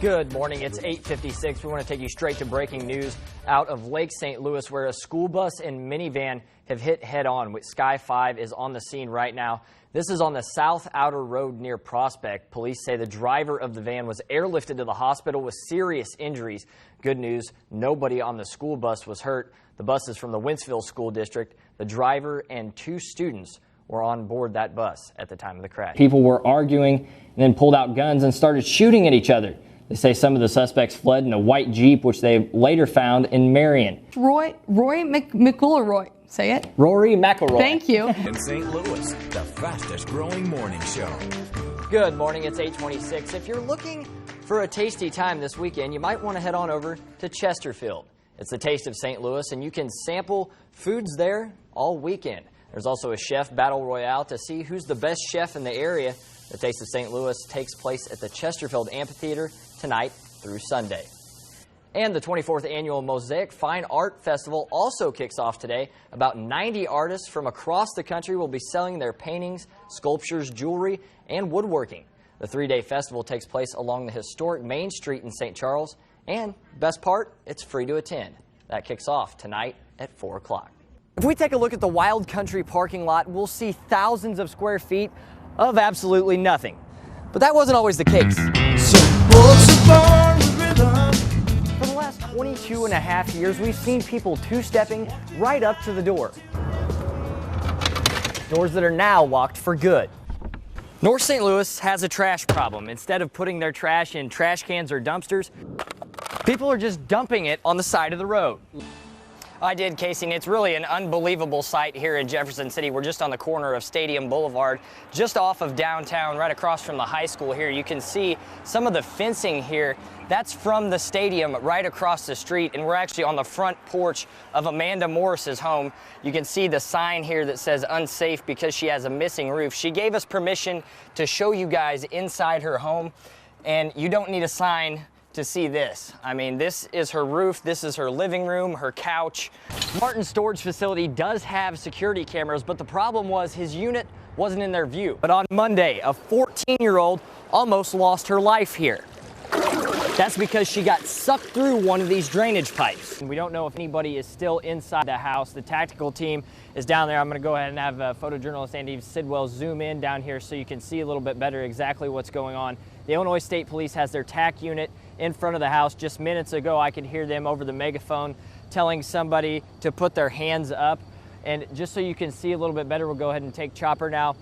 Good morning. It's 8:56. We want to take you straight to breaking news out of Lake St. Louis, where a school bus and minivan have hit head-on. Sky 5 is on the scene right now. This is on the South Outer Road near Prospect. Police say the driver of the van was airlifted to the hospital with serious injuries. Good news, nobody on the school bus was hurt. The bus is from the Wentzville School District. The driver and 2 students were on board that bus at the time of the crash. People were arguing and then pulled out guns and started shooting at each other. They say some of the suspects fled in a white Jeep, which they later found in Marion. Rory McIlroy. Say it. Rory McIlroy. Thank you. In St. Louis, the fastest growing morning show. Good morning. It's 8:26. If you're looking for a tasty time this weekend, you might want to head on over to Chesterfield. It's the Taste of St. Louis, and you can sample foods there all weekend. There's also a chef battle royale to see who's the best chef in the area. The Taste of St. Louis takes place at the Chesterfield Amphitheater tonight through Sunday. And the 24th Annual Mosaic Fine Art Festival also kicks off today. About 90 artists from across the country will be selling their paintings, sculptures, jewelry, and woodworking. The 3-day festival takes place along the historic Main Street in St. Charles. And best part, it's free to attend. That kicks off tonight at 4 o'clock. If we take a look at the Wild Country parking lot, we'll see thousands of square feet of absolutely nothing. But that wasn't always the case. For the last 22 and a half years, we've seen people two-stepping right up to the door. Doors that are now locked for good. North St. Louis has a trash problem. Instead of putting their trash in trash cans or dumpsters, people are just dumping it on the side of the road. I did, Casey, and it's really an unbelievable sight here in Jefferson City. We're just on the corner of Stadium Boulevard, just off of downtown, right across from the high school here. You can see some of the fencing here. That's from the stadium right across the street, and we're actually on the front porch of Amanda Morris's home. You can see the sign here that says unsafe because she has a missing roof. She gave us permission to show you guys inside her home, and you don't need a sign to see this. I mean, this is her roof, this is her living room, her couch. Martin's storage facility does have security cameras, but the problem was his unit wasn't in their view. But on Monday, a 14-year-old almost lost her life here. That's because she got sucked through one of these drainage pipes. We don't know if anybody is still inside the house. The tactical team is down there. I'm gonna go ahead and have photojournalist Andy Sidwell zoom in down here so you can see a little bit better exactly what's going on. The Illinois State Police has their TAC unit in front of the house. Just minutes ago, I could hear them over the megaphone telling somebody to put their hands up. And just so you can see a little bit better, we'll go ahead and take Chopper now.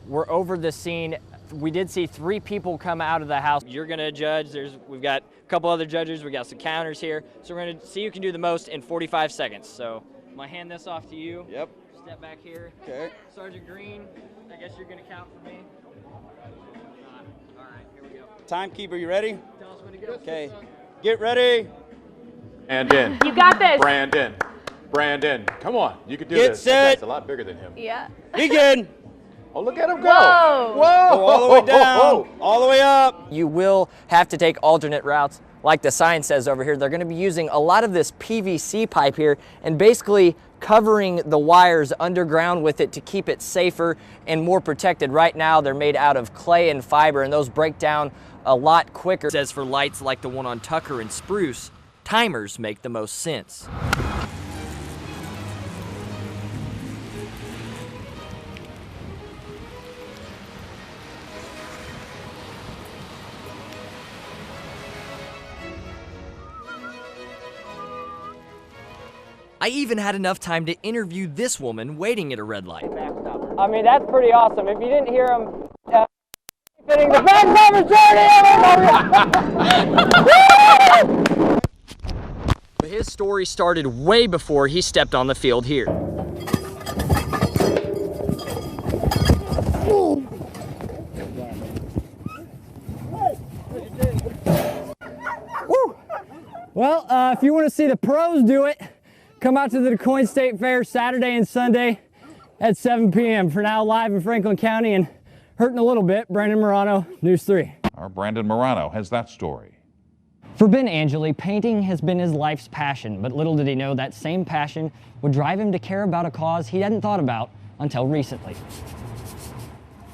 We're over the scene. We did see 3 people come out of the house. You're gonna judge. We've got a couple other judges. We got some counters here. So we're gonna see who can do the most in 45 seconds. So I'm gonna hand this off to you. Yep. Step back here. Okay. Sergeant Green, I guess you're gonna count for me. All right, here we go. Timekeeper, you ready? Tell us when to go. Okay. Get ready. Brandon. You got this. Brandon. Come on. You can do Get this. set. That guy's a lot bigger than him. Yeah. Begin. Oh, look at him go. Whoa. Whoa. Go all the way down, all the way up. You will have to take alternate routes like the sign says over here. They're going to be using a lot of this PVC pipe here and basically covering the wires underground with it to keep it safer and more protected. Right now they're made out of clay and fiber, and those break down a lot quicker. It says for lights like the one on Tucker and Spruce, timers make the most sense. I even had enough time to interview this woman waiting at a red light. I mean, that's pretty awesome. If you didn't hear him, fitting the back journey. His story started way before he stepped on the field here. Woo. Well, if you want to see the pros do it, come out to the DuQuoin State Fair Saturday and Sunday at 7 p.m. For now, live in Franklin County and hurting a little bit, Brandon Merano, News 3. Our Brandon Merano has that story. For Ben Angeli, painting has been his life's passion, but little did he know that same passion would drive him to care about a cause he hadn't thought about until recently.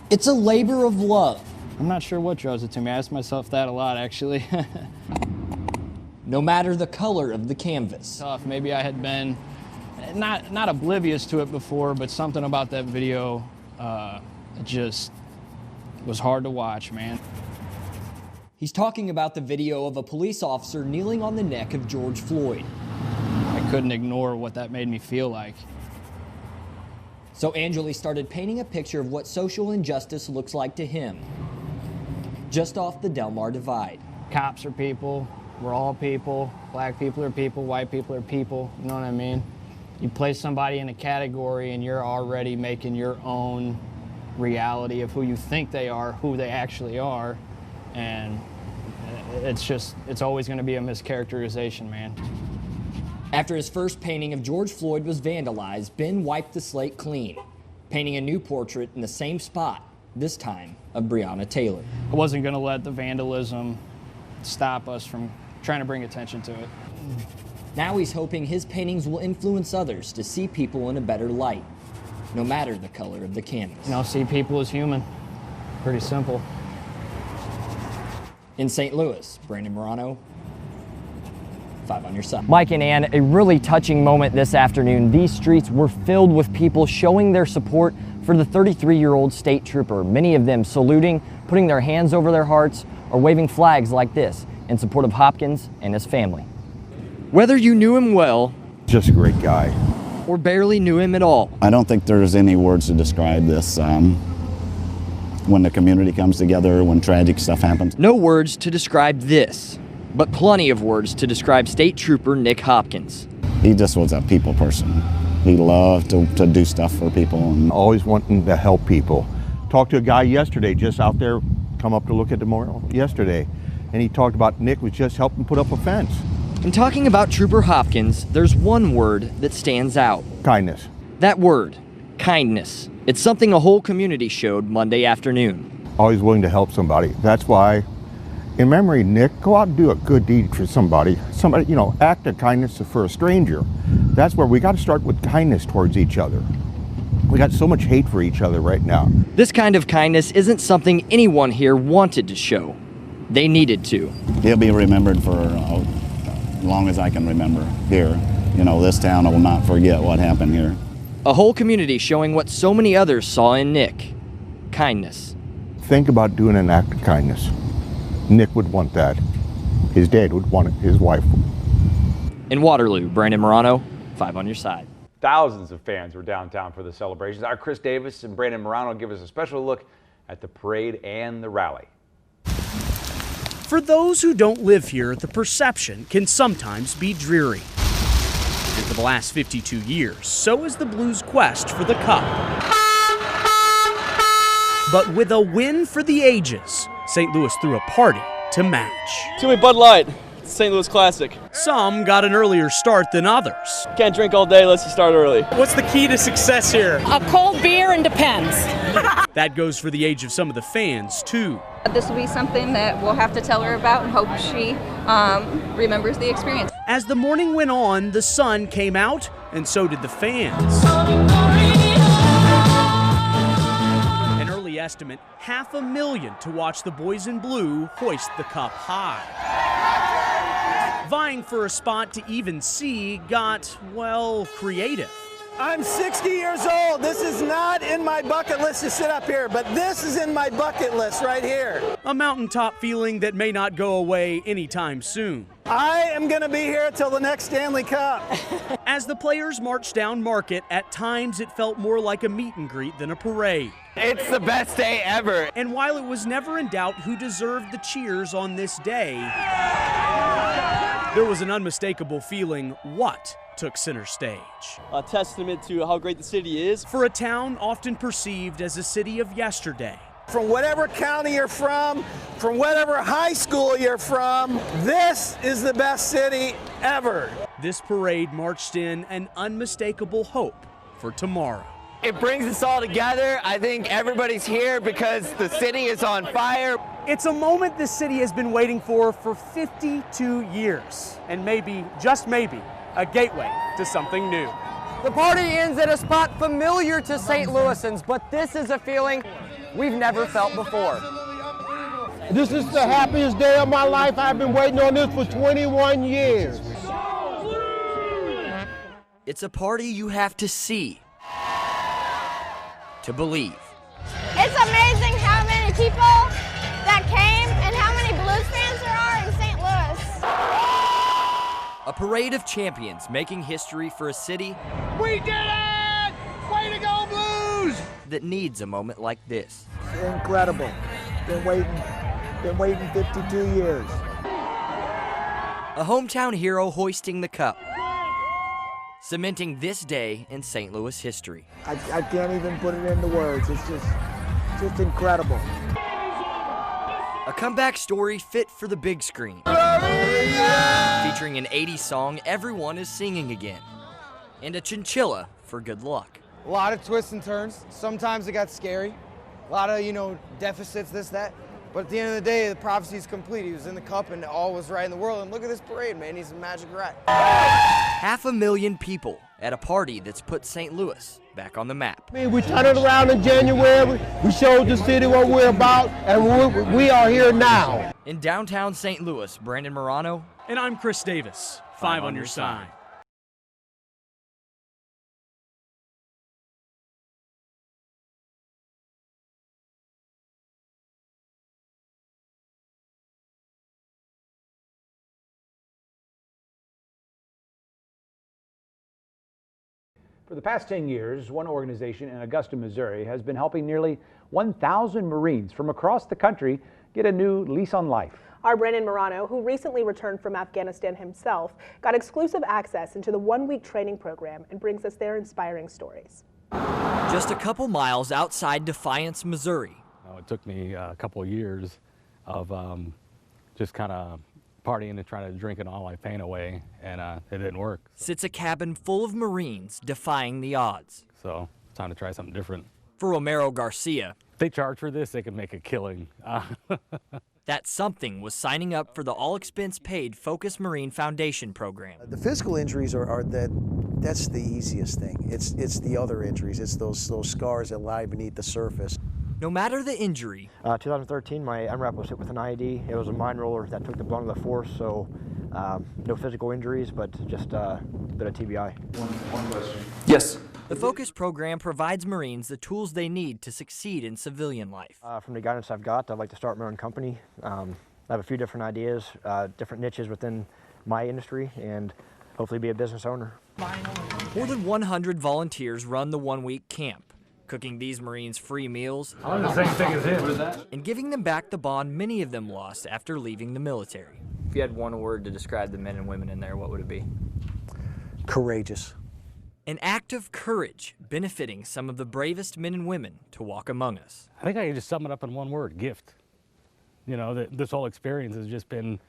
It's a labor of love, I'm not sure what draws it to me. I ask myself that a lot, actually. No matter the color of the canvas. Tough. Maybe I had been not oblivious to it before, but something about that video, it just was hard to watch, man. He's talking about the video of a police officer kneeling on the neck of George Floyd. I couldn't ignore what that made me feel like. So Angeli started painting a picture of what social injustice looks like to him, just off the Del Mar Divide. Cops are people, we're all people, black people are people, white people are people, you know what I mean? You place somebody in a category and you're already making your own reality of who you think they are, who they actually are, and it's always gonna be a mischaracterization, man. After his first painting of George Floyd was vandalized, Ben wiped the slate clean, painting a new portrait in the same spot, this time of Breonna Taylor. I wasn't gonna let the vandalism stop us from trying to bring attention to it. Now he's hoping his paintings will influence others to see people in a better light, no matter the color of the canvas. You know, see people as human. Pretty simple. In St. Louis, Brandon Merano, 5 on your side. Mike and Ann, a really touching moment this afternoon. These streets were filled with people showing their support for the 33-year-old state trooper, many of them saluting, putting their hands over their hearts, or waving flags like this in support of Hopkins and his family. Whether you knew him well, just a great guy, or barely knew him at all, I don't think there's any words to describe this. When the community comes together, when tragic stuff happens. no words to describe this, but plenty of words to describe State Trooper Nick Hopkins. He just was a people person. He loved to do stuff for people. And always wanting to help people. Talked to a guy yesterday just out there, come up to look at the memorial yesterday, and he talked about Nick was just helping put up a fence. In talking about Trooper Hopkins, there's one word that stands out. Kindness. That word, kindness. It's something a whole community showed Monday afternoon. Always willing to help somebody. That's why, in memory, Nick, go out and do a good deed for somebody. Somebody, you know, act of kindness for a stranger. That's where we got to start with kindness towards each other. We got so much hate for each other right now. This kind of kindness isn't something anyone here wanted to show. They needed to. he'll be remembered for as long as I can remember here. You know, this town will not forget what happened here. A whole community showing what so many others saw in Nick, kindness. Think about doing an act of kindness. Nick would want that. His dad would want it. His wife would. In Waterloo, Brandon Merano, 5 on your side. Thousands of fans were downtown for the celebrations. Our Chris Davis and Brandon Merano give us a special look at the parade and the rally. For those who don't live here, the perception can sometimes be dreary. And for the last 52 years, so is the Blues' quest for the Cup. But with a win for the ages, St. Louis threw a party to match. Too many Bud Light. It's St. Louis Classic. Some got an earlier start than others. Can't drink all day, let's just start early. What's the key to success here? A cold beer and Depends. That goes for the age of some of the fans, too. This will be something that we'll have to tell her about and hope she remembers the experience. As the morning went on, the sun came out, and so did the fans. An early estimate, 500,000 to watch the boys in blue hoist the cup high. Vying for a spot to even see got, well, creative. I'm 60 years old. This is not in my bucket list to sit up here, but this is in my bucket list right here. A mountaintop feeling that may not go away anytime soon. I am going to be here till the next Stanley Cup. As the players marched down Market, at times it felt more like a meet and greet than a parade. It's the best day ever. And while it was never in doubt who deserved the cheers on this day, there was an unmistakable feeling what took center stage. A testament to how great the city is. For a town often perceived as a city of yesterday. From whatever county you're from whatever high school you're from, this is the best city ever. This parade marched in an unmistakable hope for tomorrow. It brings us all together. I think everybody's here because the city is on fire. It's a moment this city has been waiting for 52 years. And maybe, just maybe, a gateway to something new. The party ends at a spot familiar to St. Louisans, but this is a feeling we've never felt before. This is the happiest day of my life. I've been waiting on this for 21 years. It's a party you have to see to believe. It's amazing how many people that came and how many Blues fans there are in St. Louis. A parade of champions making history for a city We did it! Way to go, Blues! that needs a moment like this. Incredible. Been waiting 52 years. A hometown hero hoisting the cup, cementing this day in St. Louis history. I can't even put it into words. It's just incredible. A comeback story fit for the big screen. Featuring an 80s song everyone is singing again. And a chinchilla for good luck. A lot of twists and turns. Sometimes it got scary. A lot of, deficits, this, that. But at the end of the day, the prophecy is complete. He was in the cup and all was right in the world. And look at this parade, man. He's a magic rat. 500,000 people at a party that's put St. Louis back on the map. We turned it around in January. We showed the city what we're about, and we are here now. In downtown St. Louis, Brandon Merano. And I'm Chris Davis. 5 on your side. For the past 10 years, one organization in Augusta, Missouri has been helping nearly 1,000 Marines from across the country get a new lease on life. Our Brandon Merano, who recently returned from Afghanistan himself, got exclusive access into the one-week training program and brings us their inspiring stories. Just a couple miles outside Defiance, Missouri. It took me a couple of years of just kind of partying and trying to drink and all my pain away, and it didn't work. Sits a cabin full of Marines defying the odds. So it's time to try something different. For Romero Garcia, if they charge for this, they can make a killing. that something was signing up for the all-expense-paid Focus Marine Foundation program. The physical injuries that's the easiest thing. It's the other injuries. It's those scars that lie beneath the surface. No matter the injury. 2013, my MRAP was hit with an IED. It was a mine roller that took the brunt of the force, so no physical injuries, but just a bit of TBI. One question. Yes. The Focus program provides Marines the tools they need to succeed in civilian life. From the guidance I've got, I'd like to start my own company. I have a few different ideas, different niches within my industry, and hopefully be a business owner. More than 100 volunteers run the one-week camp, cooking these Marines free meals. I'm the same thing as him. What is that? And giving them back the bond many of them lost after leaving the military. If you had one word to describe the men and women in there, what would it be? Courageous. An act of courage benefiting some of the bravest men and women to walk among us. I think I can just sum it up in one word: gift. This whole experience has just been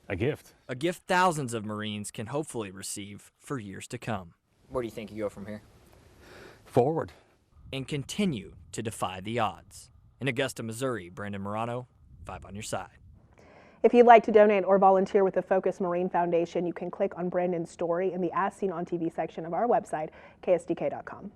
a gift. A gift thousands of Marines can hopefully receive for years to come. Where do you think you go from here? Forward. And continue to defy the odds. In Augusta, Missouri, Brandon Merano, 5 on your side. If you'd like to donate or volunteer with the Focus Marine Foundation, you can click on Brandon's story in the As Seen on TV section of our website, ksdk.com.